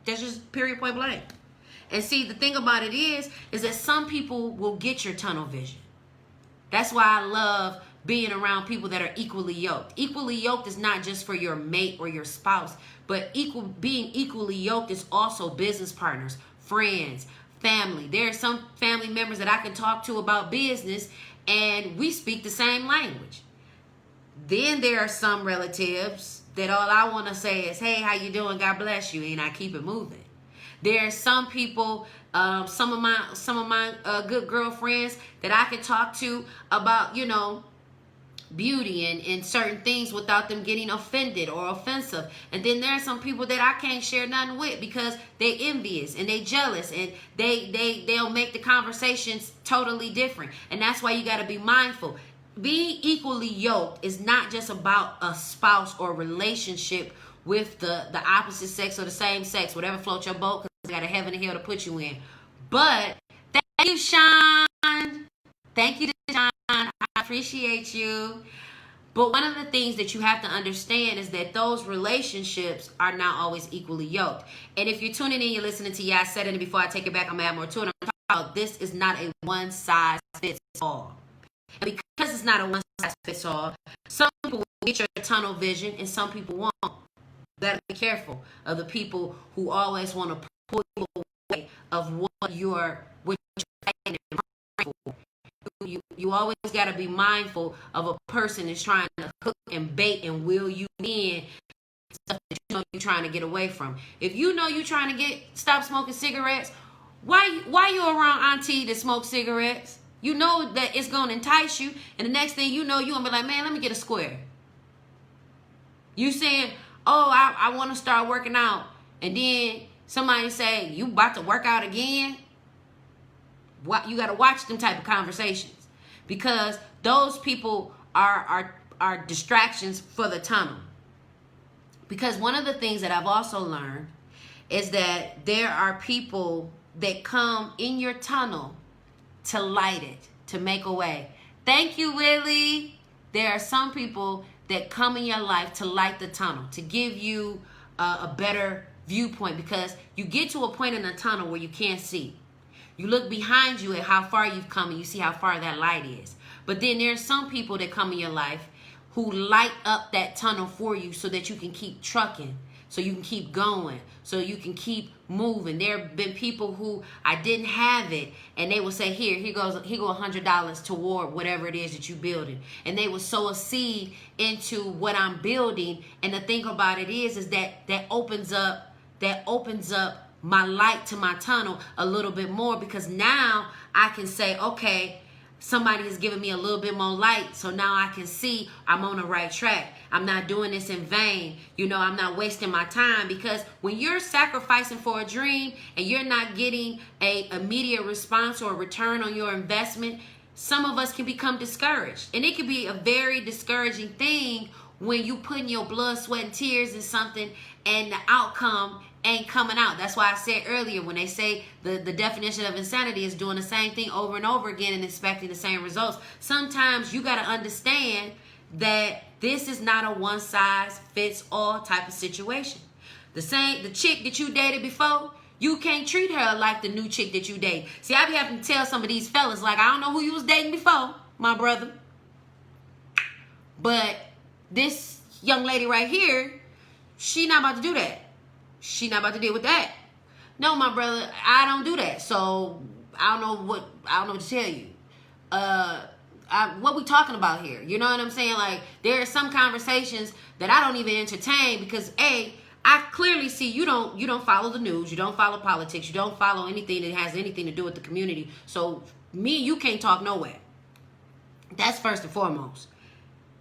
Speaker 1: That's just period, point blank. And see, the thing about it is that some people will get your tunnel vision. That's why I love being around people that are equally yoked. Equally yoked is not just for your mate or your spouse, but being equally yoked is also business partners, friends, family. There are some family members that I can talk to about business and we speak the same language. Then there are some relatives that all I want to say is, hey, how you doing? God bless you. And I keep it moving. There are some people, some of my good girlfriends that I can talk to about, beauty and certain things without them getting offended or offensive. And then there are some people that I can't share nothing with because they envious and they jealous and they'll make the conversations totally different. And that's why you got to be mindful. Being equally yoked is not just about a spouse or relationship with the opposite sex or the same sex, whatever floats your boat, because you got a heaven and hell to put you in. But thank you, Sean. Thank you, Sean. I appreciate you. But one of the things that you have to understand is that those relationships are not always equally yoked. And if you're tuning in, you're listening to I said it, and before I take it back, I'm going to add more to it. I'm talking about this is not a one size fits all. And because it's not a one size fits all, some people will get your tunnel vision and some people won't. You got to be careful of the people who always want to pull you away of what you're fighting and praying for. You always got to be mindful of a person that's trying to hook and bait and wheel you in stuff that you're trying to get away from. If you know you're trying to stop smoking cigarettes, why you around auntie that smokes cigarettes? You know that it's going to entice you, and the next thing you know, you're going to be like, man, let me get a square. You saying, oh, I want to start working out, and then somebody say, you about to work out again? You got to watch them type of conversations because those people are distractions for the tunnel. Because one of the things that I've also learned is that there are people that come in your tunnel to light it, to make a way. Thank you, Willie. there are some people that come in your life to light the tunnel, to give you a better viewpoint, because you get to a point in the tunnel where you can't see. You look behind you at how far you've come and you see how far that light is. But then there's some people that come in your life who light up that tunnel for you so that you can keep trucking, so you can keep going, so you can keep moving. There have been people who I didn't have it, and they will say, here go $100 toward whatever it is that you're building. And they will sow a seed into what I'm building. And the thing about it is that opens up my light to my tunnel a little bit more, because now I can say, okay, somebody has given me a little bit more light, so now I can see I'm on the right track. I'm not doing this in vain. You know, I'm not wasting my time, because when you're sacrificing for a dream and you're not getting a immediate response or a return on your investment, some of us can become discouraged. And it can be a very discouraging thing when you put in your blood, sweat, and tears in something and the outcome ain't coming out. That's why I said earlier, when they say the definition of insanity is doing the same thing over and over again and expecting the same results. Sometimes you got to understand that this is not a one size fits all type of situation. The chick that you dated before, you can't treat her like the new chick that you date. See, I be having to tell some of these fellas, like, I don't know who you was dating before, my brother, but this young lady right here, she not about to do that. She not about to deal with that. No, my brother, I don't do that. So I don't know what to tell you. What we talking about here? You know what I'm saying? Like, there are some conversations that I don't even entertain because I clearly see you don't follow the news, you don't follow politics, you don't follow anything that has anything to do with the community. So me and you can't talk nowhere. That's first and foremost.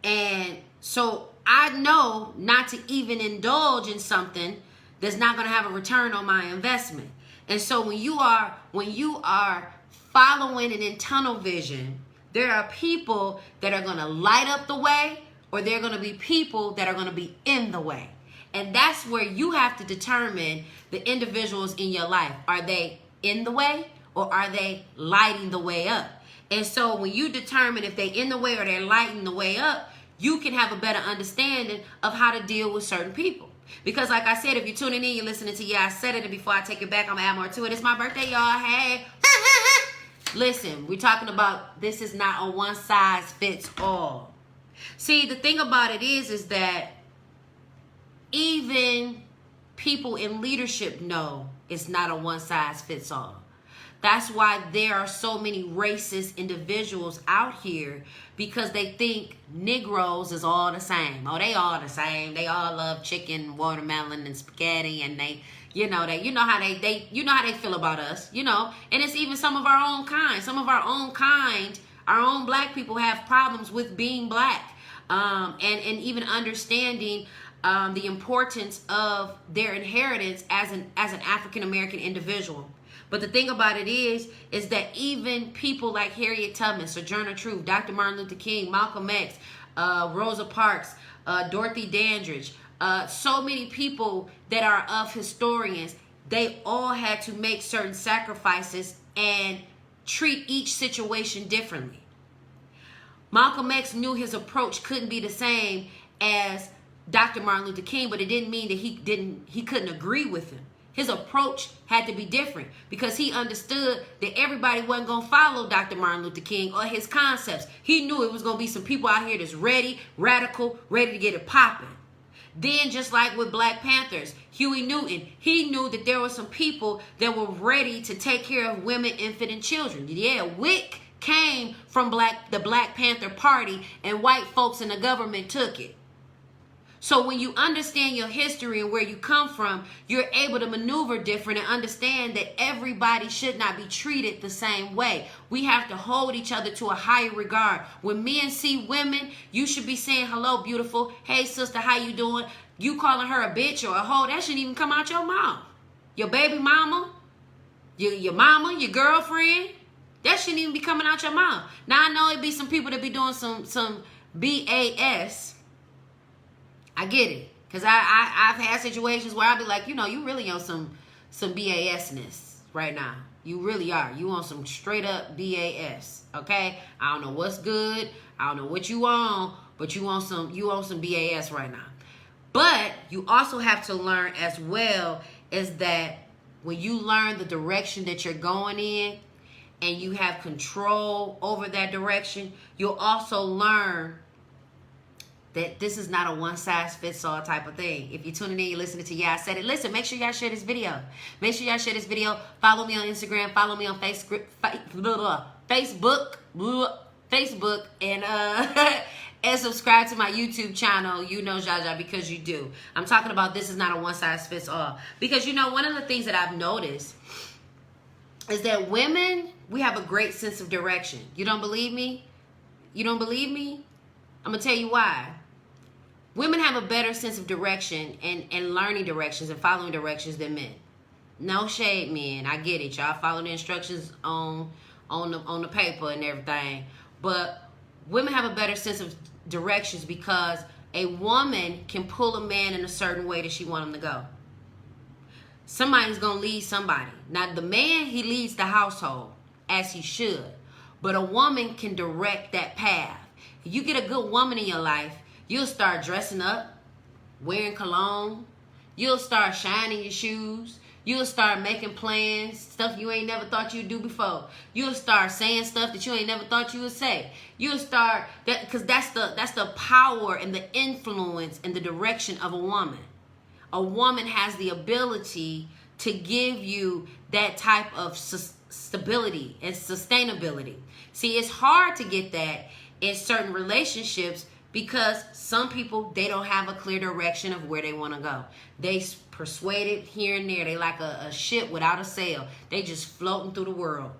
Speaker 1: And so I know not to even indulge in something that's not going to have a return on my investment. And so when you are following an internal vision, there are people that are going to light up the way, or there are going to be people that are going to be in the way. And that's where you have to determine the individuals in your life. Are they in the way, or are they lighting the way up? And so when you determine if they're in the way or they're lighting the way up, you can have a better understanding of how to deal with certain people. Because like I said, if you're tuning in, you're listening to I Said It, and before I take it back, I'm going to add more to it. It's my birthday, y'all. Hey. Listen, we're talking about this is not a one size fits all. See, the thing about it is that even people in leadership know it's not a one size fits all. That's why there are so many racist individuals out here, because they think Negroes is all the same. Oh, they all the same. They all love chicken, watermelon, and spaghetti, and you know how they feel about us, you know. And it's even some of our own kind. Some of our own kind, our own black people have problems with being black, and even understanding the importance of their inheritance as an African American individual. But the thing about it is that even people like Harriet Tubman, Sojourner Truth, Dr. Martin Luther King, Malcolm X, Rosa Parks, Dorothy Dandridge, so many people that are of historians, they all had to make certain sacrifices and treat each situation differently. Malcolm X knew his approach couldn't be the same as Dr. Martin Luther King, but it didn't mean that he couldn't agree with him. His approach had to be different, because he understood that everybody wasn't going to follow Dr. Martin Luther King or his concepts. He knew it was going to be some people out here that's ready, radical, ready to get it popping. Then, just like with Black Panthers, Huey Newton, he knew that there were some people that were ready to take care of women, infant, and children. Yeah, WIC came from the Black Panther Party, and white folks in the government took it. So when you understand your history and where you come from, you're able to maneuver different and understand that everybody should not be treated the same way. We have to hold each other to a higher regard. When men see women, you should be saying, hello, beautiful. Hey, sister, how you doing? You calling her a bitch or a hoe, that shouldn't even come out your mouth. Your baby mama, your mama, your girlfriend, that shouldn't even be coming out your mouth. Now, I know it be some people that be doing some BAS. I get it, because I've had situations where I'll be like, you know, you really on some BAS-ness right now. You really are. You on some straight up BAS. Okay? I don't know what's good. I don't know what you on, but you on some BAS right now. But you also have to learn as well is that when you learn the direction that you're going in and you have control over that direction, you'll also learn that this is not a one-size-fits-all type of thing. If you're tuning in, you're listening to I Said It. Listen, make sure y'all share this video. Make sure y'all share this video. Follow me on Instagram. Follow me on Facebook, and and subscribe to my YouTube channel. You know Zsa Zsa because you do. I'm talking about this is not a one-size-fits-all. Because, you know, one of the things that I've noticed is that women, we have a great sense of direction. You don't believe me? You don't believe me? I'm going to tell you why. Women have a better sense of direction and learning directions and following directions than men. No shade, men. I get it. Y'all follow the instructions on the paper and everything. But women have a better sense of directions because a woman can pull a man in a certain way that she wants him to go. Somebody's going to lead somebody. Now, the man, he leads the household as he should. But a woman can direct that path. If you get a good woman in your life, you'll start dressing up, wearing cologne. You'll start shining your shoes. You'll start making plans, stuff you ain't never thought you'd do before. You'll start saying stuff that you ain't never thought you would say. You'll start that because that's the power and the influence and the direction of a woman. A woman has the ability to give you that type of stability and sustainability. See, it's hard to get that in certain relationships because some people, they don't have a clear direction of where they want to go. They persuaded here and there. They like a ship without a sail. They just floating through the world.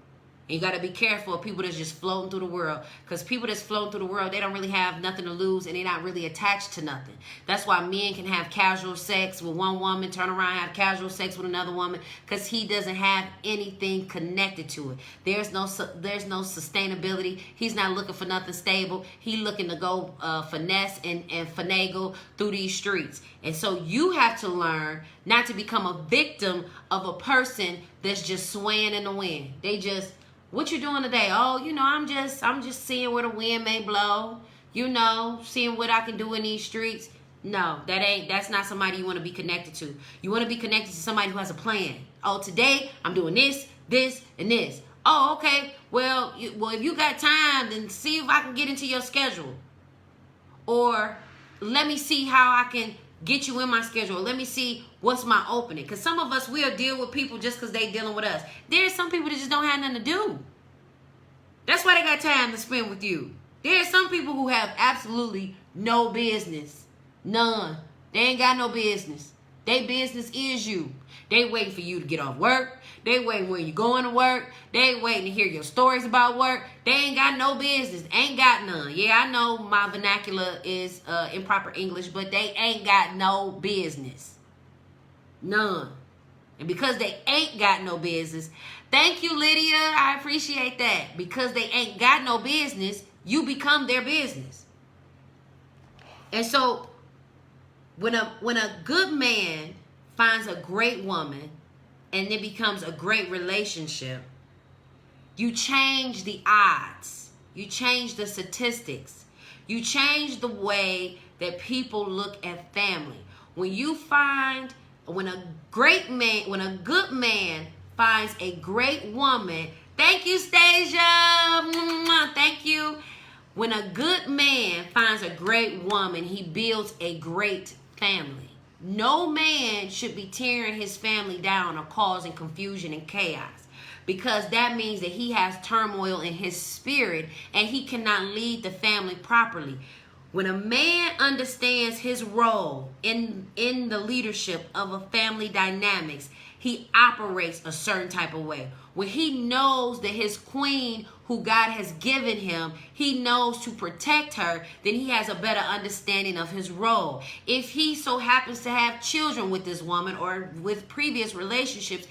Speaker 1: And you got to be careful of people that's just floating through the world. Because people that's floating through the world, they don't really have nothing to lose and they're not really attached to nothing. That's why men can have casual sex with one woman, turn around and have casual sex with another woman. Because he doesn't have anything connected to it. There's no sustainability. He's not looking for nothing stable. He's looking to go finesse and finagle through these streets. And so you have to learn not to become a victim of a person that's just swaying in the wind. They just... What you doing today? Oh, you know, I'm just seeing where the wind may blow. You know, seeing what I can do in these streets. No, that's not somebody you want to be connected to. You want to be connected to somebody who has a plan. Oh, today I'm doing this, this, and this. Oh, okay. Well, if you got time, then see if I can get into your schedule. Or let me see how I can get you in my schedule. Let me see what's my opening. Because some of us, we'll deal with people just because they dealing with us. There's some people that just don't have nothing to do. That's why they got time to spend with you. There's some people who have absolutely no business. None. They ain't got no business. Their business is you. They waiting for you to get off work. They waiting when you going to work. They waiting to hear your stories about work. They ain't got no business. Ain't got none. Yeah, I know my vernacular is improper English, but they ain't got no business. None. And because they ain't got no business, thank you, Lydia. I appreciate that. Because they ain't got no business, you become their business. And so when a good man finds a great woman and it becomes a great relationship, you change the odds. You change the statistics. You change the way that people look at family. When a good man finds a great woman, thank you, Stasia. Thank you. When a good man finds a great woman, he builds a great family. No man should be tearing his family down or causing confusion and chaos, because that means that he has turmoil in his spirit and he cannot lead the family properly. When a man understands his role in the leadership of a family dynamics, he operates a certain type of way. When he knows that his queen, who God has given him, he knows to protect her, then he has a better understanding of his role. If he so happens to have children with this woman or with previous relationships,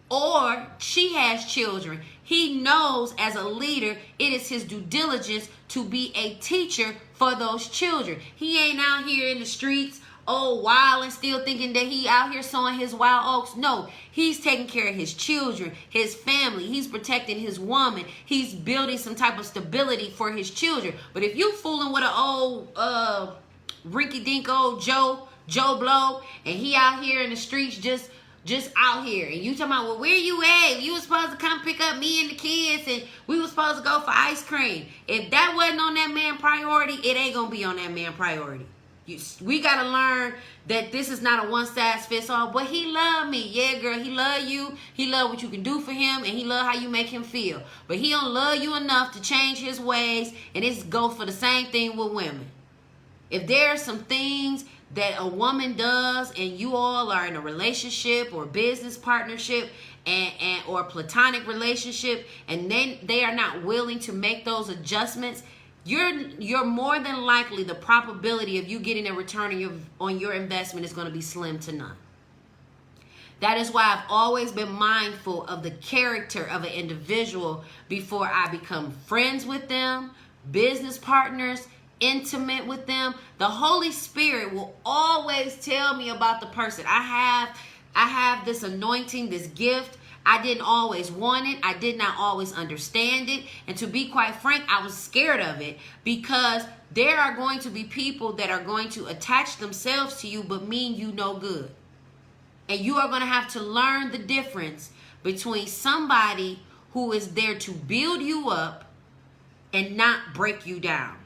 Speaker 1: or she has children, he knows as a leader, it is his due diligence to be a teacher for those children. He ain't out here in the streets wild and still thinking that he out here sowing his wild oats. No, he's taking care of his children, his family. He's protecting his woman. He's building some type of stability for his children. But if you fooling with an old rinky-dink old Joe Blow, and he out here in the streets just out here, and you talking about, well, where you at? You was supposed to come pick up me and the kids, and we was supposed to go for ice cream. If that wasn't on that man priority, it ain't gonna be on that man priority. We gotta learn that this is not a one size fits all. But he love me, yeah, girl. He love you. He love what you can do for him, and he love how you make him feel. But he don't love you enough to change his ways, and it's go for the same thing with women. If there are some things that a woman does, and you all are in a relationship or business partnership and or platonic relationship, and then they are not willing to make those adjustments, you're more than likely, the probability of you getting a return on your investment is going to be slim to none. That is why I've always been mindful of the character of an individual before I become friends with them, business partners, intimate with them. The Holy Spirit will always tell me about the person. I have this anointing, this gift. I didn't always want it. I did not always understand it. And to be quite frank, I was scared of it, because there are going to be people that are going to attach themselves to you but mean you no good. And you are going to have to learn the difference between somebody who is there to build you up and not break you down.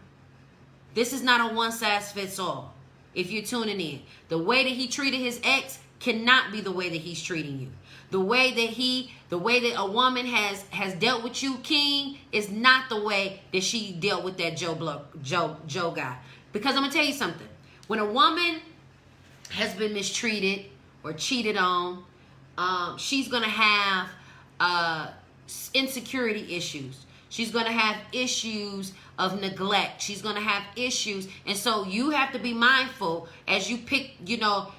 Speaker 1: This is not a one size fits all. If you're tuning in, the way that he treated his ex cannot be the way that he's treating you. The way that a woman has dealt with you, King, is not the way that she dealt with that Joe guy. Because I'm gonna tell you something. When a woman has been mistreated or cheated on, she's gonna have insecurity issues. She's going to have issues of neglect. She's going to have issues. And so you have to be mindful as you pick, your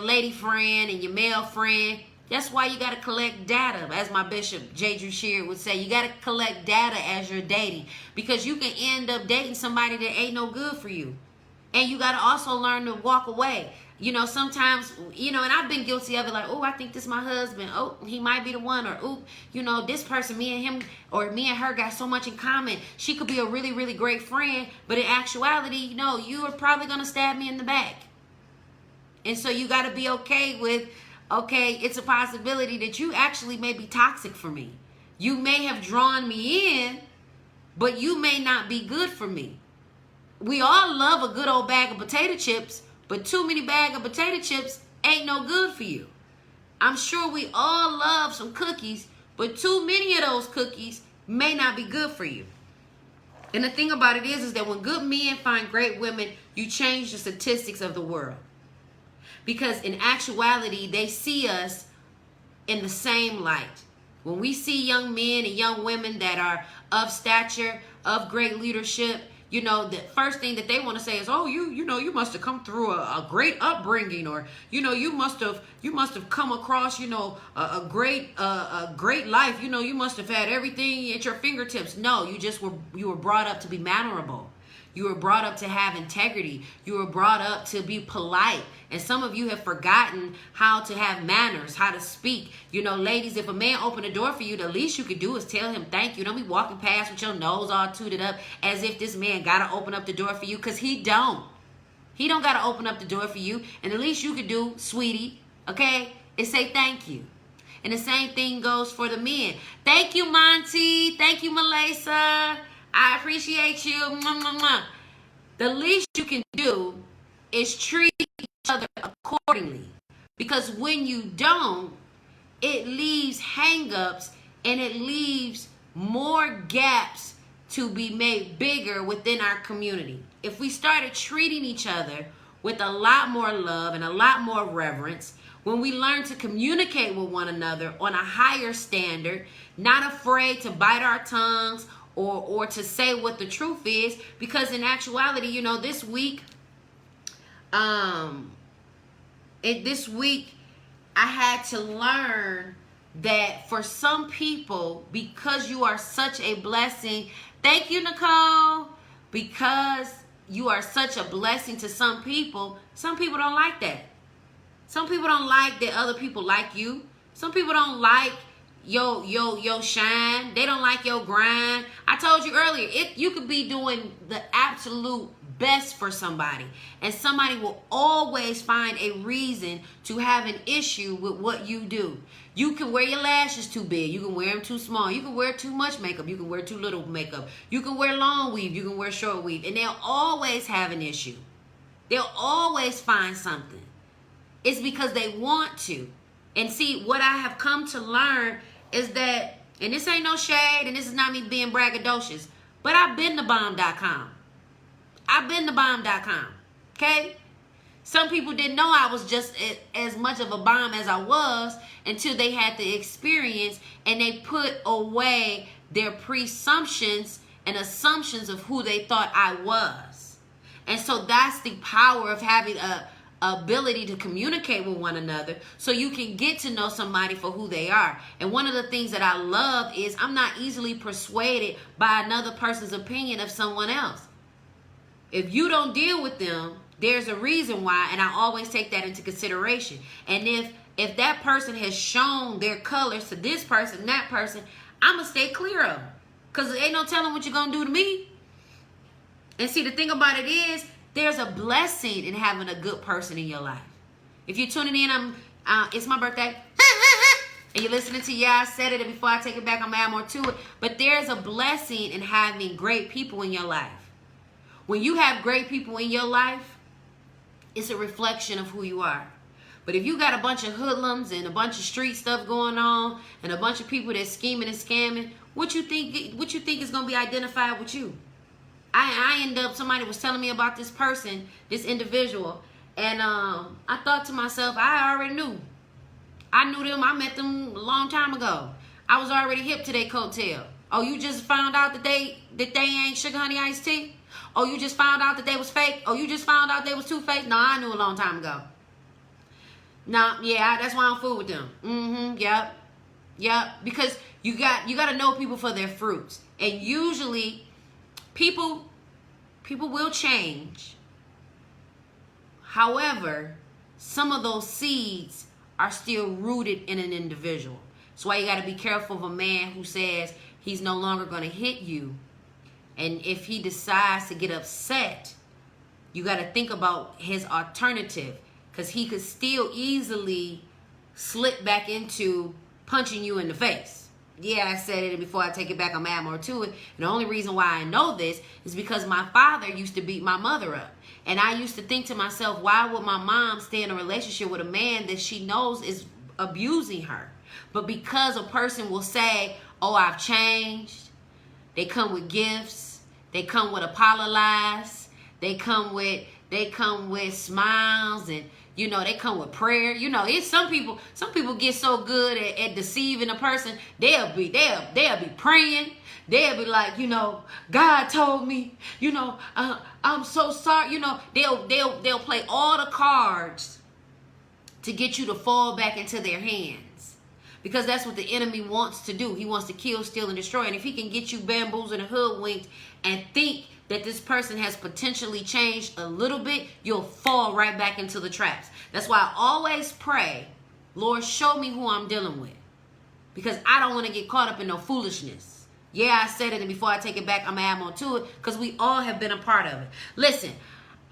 Speaker 1: lady friend and your male friend. That's why you got to collect data. As my Bishop J. Drew Sheard would say, you got to collect data as you're dating, because you can end up dating somebody that ain't no good for you. And you got to also learn to walk away. Sometimes, and I've been guilty of it, like, oh, I think this is my husband. Oh, he might be the one. Or, oh, this person, me and him, or me and her got so much in common. She could be a really, really great friend. But in actuality, you are probably going to stab me in the back. And so you got to be okay with, okay, it's a possibility that you actually may be toxic for me. You may have drawn me in, but you may not be good for me. We all love a good old bag of potato chips, but too many bag of potato chips ain't no good for you. I'm sure we all love some cookies, but too many of those cookies may not be good for you. And the thing about it is that when good men find great women, you change the statistics of the world. Because in actuality, they see us in the same light. When we see young men and young women that are of stature, of great leadership, the first thing that they want to say is, oh, you must have come through a great upbringing, or, you must have come across, a great life. You must have had everything at your fingertips. No, you were brought up to be mannerable. You were brought up to have integrity. You were brought up to be polite. And some of you have forgotten how to have manners, how to speak. Ladies, if a man opened a door for you, the least you could do is tell him thank you. Don't be walking past with your nose all tooted up as if this man got to open up the door for you, because he don't. He don't got to open up the door for you. And the least you could do, sweetie, okay, is say thank you. And the same thing goes for the men. Thank you, Monty. Thank you, Malaysia. I appreciate you. Mwah, mwah, mwah. The least you can do is treat each other accordingly. Because when you don't, it leaves hang-ups and it leaves more gaps to be made bigger within our community. If we started treating each other with a lot more love and a lot more reverence, when we learn to communicate with one another on a higher standard, not afraid to bite our tongues or to say what the truth is, because in actuality, this week I had to learn that for some people, because you are such a blessing, thank you, Nicole, because you are such a blessing to some people don't like that. Some people don't like that other people like you. Some people don't like your shine. They don't like your grind. I told you earlier, you could be doing the absolute best for somebody, and somebody will always find a reason to have an issue with what you do. You can wear your lashes too big. You can wear them too small. You can wear too much makeup. You can wear too little makeup. You can wear long weave. You can wear short weave. And they'll always have an issue. They'll always find something. It's because they want to. And see, what I have come to learn is that, and this ain't no shade, and this is not me being braggadocious, but I've been to bomb.com. I've been to bomb.com. Okay? Some people didn't know I was just as much of a bomb as I was until they had the experience and they put away their presumptions and assumptions of who they thought I was. And so that's the power of having a ability to communicate with one another so you can get to know somebody for who they are. And one of the things that I love is I'm not easily persuaded by another person's opinion of someone else. If you don't deal with them, there's a reason why, and I always take that into consideration. And if that person has shown their colors to this person, that person, I'm going to stay clear of them. Because there ain't no telling what you're going to do to me. And see, the thing about it is, there's a blessing in having a good person in your life. If you're tuning in, it's my birthday. And you're listening to, yeah, I said it, and before I take it back, I'm going to add more to it. But there's a blessing in having great people in your life. When you have great people in your life, it's a reflection of who you are. But if you got a bunch of hoodlums and a bunch of street stuff going on and a bunch of people that's scheming and scamming, what you think is going to be identified with you? I end up, somebody was telling me about this person, this individual, and I thought to myself, I already knew. I knew them. I met them a long time ago. I was already hip to their coattail. Oh, you just found out that they ain't sugar honey iced tea? Oh, you just found out that they was fake? Oh, you just found out they was two-faced? No, I knew a long time ago. No, yeah, that's why I'm fool with them. Yep. Because you got to know people for their fruits. And usually people will change. However, some of those seeds are still rooted in an individual. That's why you got to be careful of a man who says he's no longer going to hit you. And if he decides to get upset, you got to think about his alternative, because he could still easily slip back into punching you in the face. Yeah, I said it, and before I take it back, I'm add more to it. And the only reason why I know this is because my father used to beat my mother up. And I used to think to myself, why would my mom stay in a relationship with a man that she knows is abusing her? But because a person will say, oh, I've changed. They come with gifts. They come with apologies. They come with smiles, and they come with prayer. It's some people get so good at deceiving a person. They'll be praying. They'll be like, God told me, I'm so sorry. They'll play all the cards to get you to fall back into their hands. Because that's what the enemy wants to do. He wants to kill, steal, and destroy. And if he can get you bamboozled and hoodwinked and think that this person has potentially changed a little bit, you'll fall right back into the traps. That's why I always pray, Lord, show me who I'm dealing with. Because I don't want to get caught up in no foolishness. Yeah, I said it, and before I take it back, I'm going to add more to it, because we all have been a part of it. Listen,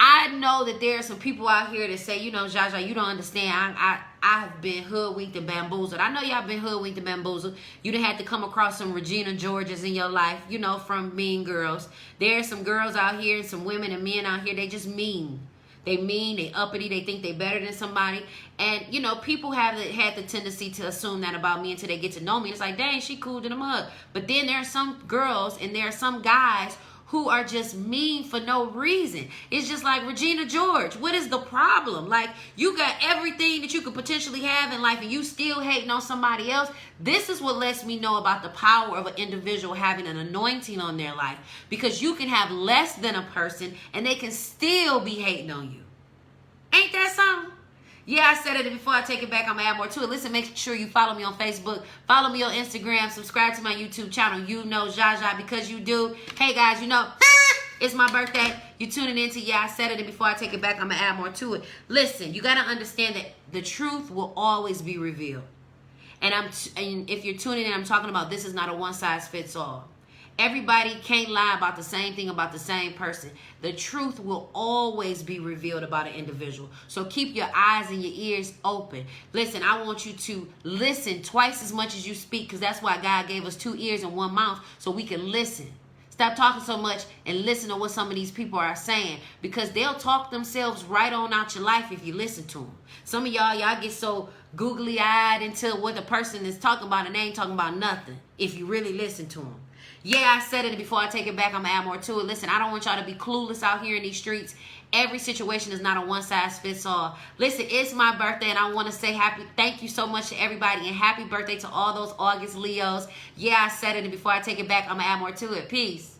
Speaker 1: I know that there are some people out here that say, Zsa Zsa, you don't understand. I've been hoodwinked and bamboozled. I know y'all been hoodwinked and bamboozled. You done had to come across some Regina Georges in your life, from Mean Girls. There are some girls out here and some women and men out here, they just mean. They mean, they uppity, they think they better than somebody. And, people have had the tendency to assume that about me until they get to know me. It's like, dang, she cool in a mug. But then there are some girls and there are some guys who are just mean for no reason. It's just like Regina George. What is the problem? Like, you got everything that you could potentially have in life and you still hating on somebody else. This is what lets me know about the power of an individual having an anointing on their life. Because you can have less than a person and they can still be hating on you. Ain't that something? Yeah, I said it, and before I take it back, I'm going to add more to it. Listen, make sure you follow me on Facebook. Follow me on Instagram. Subscribe to my YouTube channel. Zsa Zsa, because you do. Hey, guys, It's my birthday. You tuning into Yeah, I Said It, and before I take it back, I'm going to add more to it. Listen, you got to understand that the truth will always be revealed. And if you're tuning in, I'm talking about this is not a one-size-fits-all. Everybody can't lie about the same thing about the same person. The truth will always be revealed about an individual. So keep your eyes and your ears open. Listen, I want you to listen twice as much as you speak, because that's why God gave us 2 ears and 1 mouth, so we can listen. Stop talking so much and listen to what some of these people are saying, because they'll talk themselves right on out your life if you listen to them. Some of y'all get so googly-eyed into what the person is talking about, and they ain't talking about nothing if you really listen to them. Yeah, I said it, and before I take it back, I'm going to add more to it. Listen, I don't want y'all to be clueless out here in these streets. Every situation is not a one-size-fits-all. Listen, it's my birthday, and I want to say thank you so much to everybody, and happy birthday to all those August Leos. Yeah, I said it, and before I take it back, I'm going to add more to it. Peace.